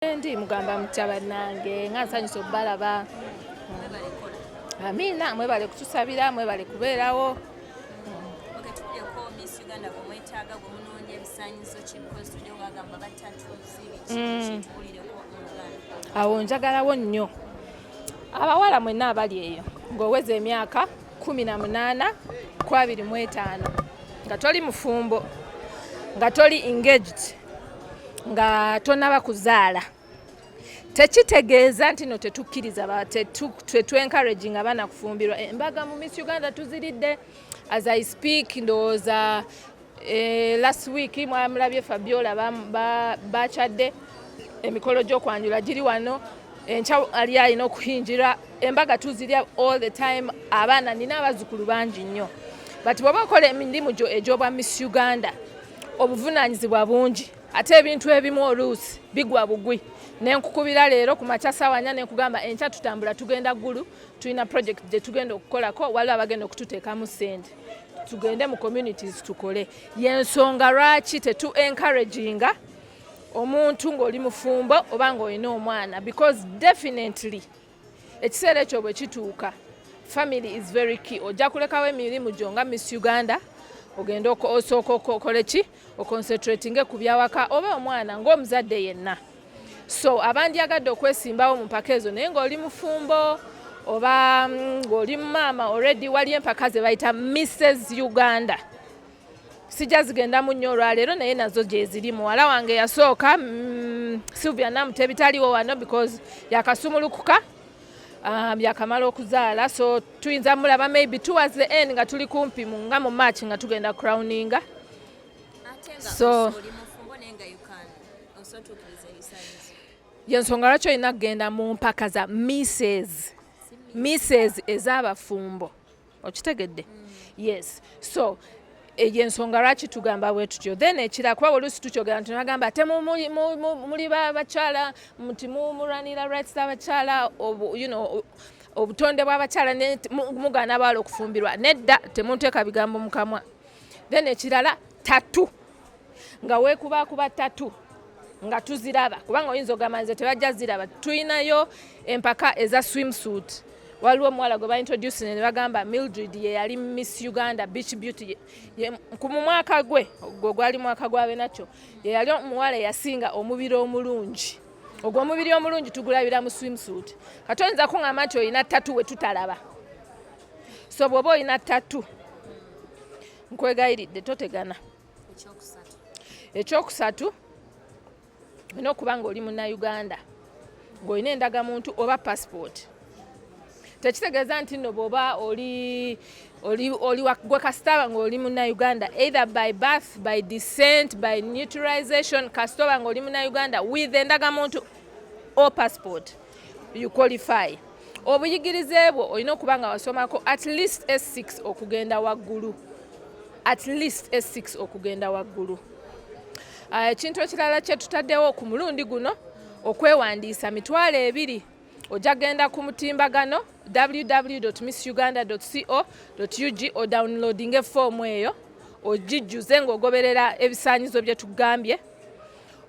Ndi mugamba mutaba nange nga nsanyusa obbalaba. Amina mwebale kutusabira mwebale kubeerawo. Awo njagalawo nnyo abawala mwenna abali eyo ng'oweza emyaka 18 ku 25 nga toli mufumbo nga toli engaged nga tonaba kuzaala tekitegeeza nti no tetukkiriza tetu-encouraging abaana kufumbirwa. Embaga mu Miss Uganda tuziridde as I speak ndowooza last week mwamulabye Fabiola bakyadde emikolo gy'okwanjula giri wano enkya ali alina okuyingira embaga tuzirya all the time. Abaana nina abazzukulu bangi nnyo but bw'oba okola emirimu gyo egy'obwa Miss Uganda obuvunaanyizibwa bungi ate ebintu ebimu oluusi bigwa bugwi. Nenkukubira leero ku makya ssaawa 4 nenkugamba enkya tutambula tugenda ggulu tulina project gye tugenda okukolako waliwo abagenda okututeekamu ssente tugende mu communities tukole. Yensonga lwaki tetu encouraginga omuntu ng'oli mufumbo oba ng'olina omwana because definitely ekiseera ekyo bwe kituuka family is very key. Ojja kulekawo emirimu gyo nga Miss Uganda ogenda osooka okole ki oconcentratinge ku byawaka oba omwana ng'omuzadde yenna. So abandyagadde okwesimbawo mu mpaka ezo naye ng'oli mufumbo oba ng'oli maama already wali empaka ze bayita Mrs. Uganda. Sijja zigendamu nnyo olwaleero naye nazo gye ziri. Muwala wange yasooka Sylvia Namutebi bitaliwo wano because yakasumulukuka yakamala okuzaala so tuyinza mulaba maybe towards the end nga tuli kumpi nga mu March nga tugenda crowninga. So yensonga lwaki olina kugenda mu mpaka za Mrs. ez'abafumbo okitegedde? Yes. So yensonga lwaki tugamba bwe tutyo. Then ekira kuba oluusi tukyogera nti nagamba ate muli bakyala nti mumulwanira rights z'abakyala obutonde bw'abakyala mugaana abaala okufumbirwa. Nedda temunteeka bigambo mu kamwa. Then ekirala tatu nga weekubakuba tatu nga tuziraba kubanga oyinza ogamba nze tebajja ziraba. Tuyinayo empaka eza swimsuit. Waliwo omuwala gwe baintroduce ne bagamba Mildred ye yali Miss Uganda Beach Beauty ku mwaka gwe ogwo gwali mwaka gwabe nakyo ye yali omuwala yasinga omubiri omulungi. Ogwo omubiri omulungi tugulabira mu swimsuit. Kati oyinza kuŋŋamba nti olina tatu we tutalaba. So bw'oba olina tatu nkwegayiridde totegana. Ekyokusatu olina okuba ng'oli Munnayuganda ng'olina endagamuntu oba passport. Tekitegeeza nti nno bw'oba oli gwe kasitaba ng'oli Munnayuganda either by birth, by descent, by naturalization. Kasitaba ng'oli Munnayuganda with endagamuntu or passport you qualify. Obuyigirize bwo olina okuba nga wasomako at least S6 okugenda waggulu. At least S6 okugenda waggulu. Ekintu ekirala kye tutaddewo ku mulundi guno okwewandiisa $200. Ojja genda ku mutimbagano www.missuganda.co.ug odownloading efoomu eyo ogijjuze ng'ogoberera ebisaanyizo bye tugambye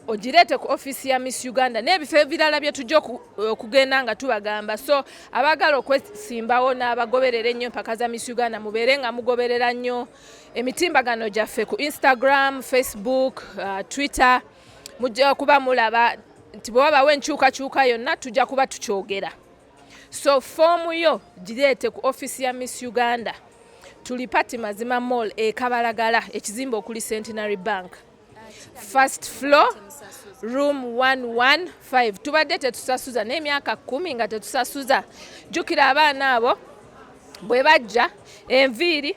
ogireete ku ofiisi ya Miss Uganda n'ebifo ebirala bye tujja okugenda nga tubagamba. So abaagala okwesimbawo n'abagoberera ennyo empaka za Miss Uganda mubeere nga mugoberera nnyo emitimbagano gyaffe ku Instagram, Facebook, Twitter. Mujja kuba mulaba nti bwe wabawo enkyukakyuka yonna tujja kuba tukyogera. So foomu yo gireete ku ofiisi ya Miss Uganda. Tuli Pati Mazima Mall Kabalagala ekizimbe okuli Centenary Bank. First floor room 115. Tubadde tetusasuza n'emyaka 10 nga tetusasuza. Jjukira abaana abo bwe bajja enviiri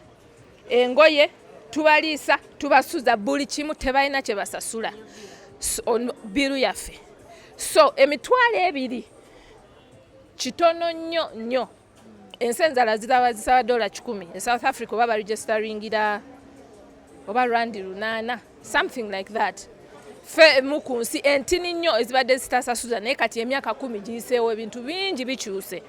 engoye tubaliisa tubasuza buli kimu tebalina kye basasula biru yaffe. So $200 kitono nnyo. Ensi enzala zisaba $10. E South Africa oba baregisteringira oba randi 8 something like that. Fe mu ku nsi entini nnyo ezibadde zitasasuza naye kati emyaka 10 giyiseewo ebintu bingi bikyuse.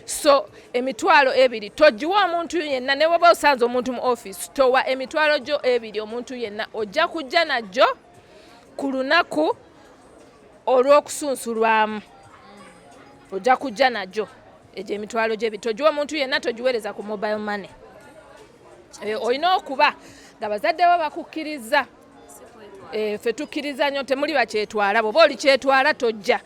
So $200 togiwa omuntu yenna ne bw'oba osanze omuntu mu office towa $200 omuntu yenna ojja kujja najjo ku lunaku olw'okusunsulwamu ojja kujja najjo egyo emitwalo gye togiwa omuntu yenna togiweereza ku mobile money. Olina okuba nga bazadde bo bakukkiriza. Ffe tukkiriza nnyo temuli bakyetwala bw'oba oli kyetwala tojja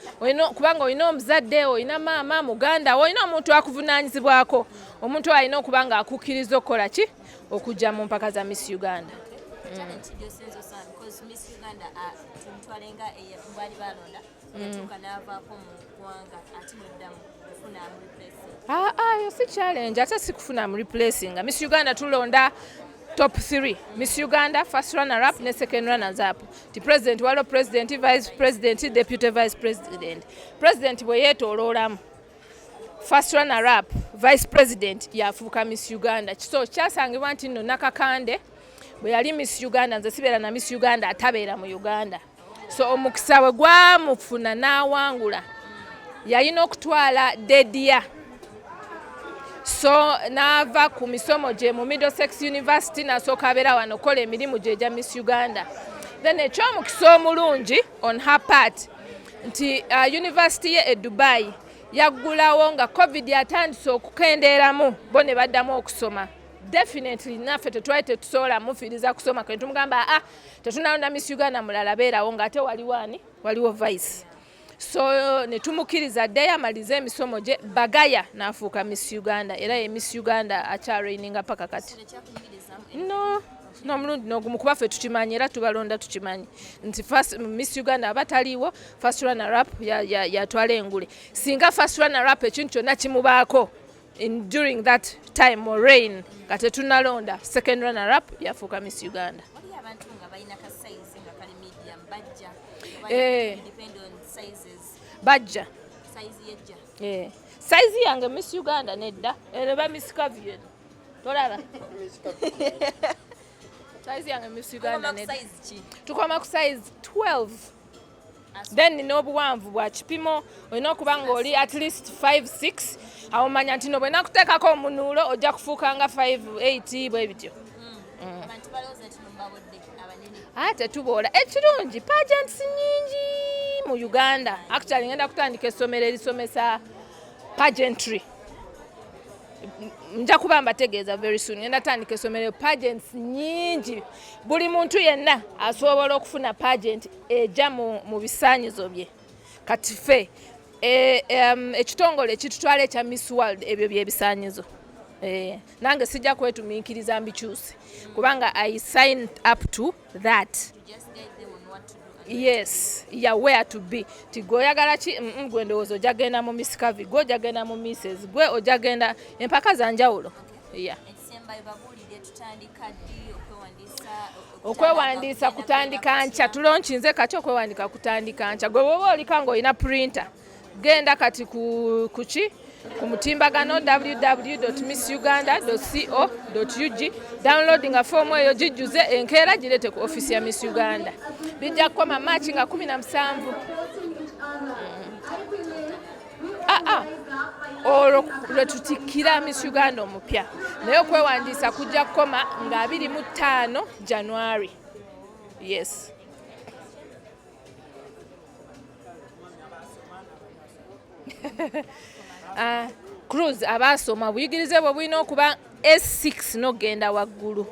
kubanga olina omuzadde olina maama muganda olina omuntu akuvunaanyizibwako omuntu alina okuba nga akukkiriza okukola ki okujja mu mpaka za Miss Uganda. Yo si challenge ate si kufuna mu replacing. Miss Uganda tulonda top 3. Miss Uganda first runner up ne second runners up. The president walo president, vice president, deputy vice president. President bwe yeetooloolamu first runner up, vice president yafuuka Miss Uganda. So kyasangibwa nti nno Nakakande bwe yali Miss Uganda nze sibeera na Miss Uganda atabeera mu Uganda. So omukisa bwe gwamufuna n'awangula yalina okutwala Dedia. So n'ava ku misomo gye mu Middlesex University n'asooka abeera wano kola emirimu gye gya Miss Uganda. Then ekyomukisa omulungi on her part nti university ye e Dubai yaggulawo nga COVID yatandise okukendeeramu bo ne baddamu okusoma. Definitely naffe tetwali tetusobola mufiiriza kusoma kwe tumugamba tetunalonda Miss Uganda mulala beerawo ng'ate waliwo vice. So ne tumukkiriza ddeyo amalize emisomo gye Bagaya n'afuuka Miss Uganda era ye Miss Uganda akyaraininga paka kati. N'omulundi n'ogumu kuba ffe tukimanyi era tubalonda tukimanyi nti first Miss Uganda abataliiwo first runner up yatwala engule. Singa first runner up ekintu kyonna kimubaako during that time or reign nga tetunalonda second runner up yafuuka Miss Uganda. Bajja size yange Miss Uganda nedda ereba Miss Cavier tolaba size yange Miss Uganda nedda tukoma ku size 12. Then n'obuwanvu bwa kipimo olina okuba nga oli at least 5'6". Awo manya nti no bwe nakuteekako omunuulo ojja kufuuka nga 5'8" bwe bityo. Tetuboola ekirungi pageants nnyingi mu Uganda. Actually ngenda kutandika essomero erisomesa pageantry. Nja kuba mbategeeza very soon. Ngenda tandika essomero pageants nnyingi. Buli muntu yenna asobola okufuna pageant ejja mu bisaanyizo bye. Kati ffe ekitongole ekitutwala ekya Miss World ebyo byebisaanyizo. Nange sijja kwetumiikiriza mbikyuse kubanga I signed up to that. Yes, where to be. Tigo oyagala ki gwe ndowooza ojja genda mu Miss Cavi, gwe ojja genda mu Mrs, gwe ojja genda empaka za njawulo. Okwewandiisa kutandika nkya tulonkinze kati okwewandiika kutandika nkya gwe bw'oba olika ng'olina printer genda kati ku mutimbagano www.missuganda.co.ug downloading fomu eyo gijjuze enkeera girete ku office ya Miss Uganda. Bijja kukoma March nga 17. Olwo lwe tutikkira Miss Uganda omupya naye okwewandiisa kujja kukoma nga 25 January. Yes. CRUZ abaasoma buyigirize bwe bulina okuba S6 n'ogenda waggulu.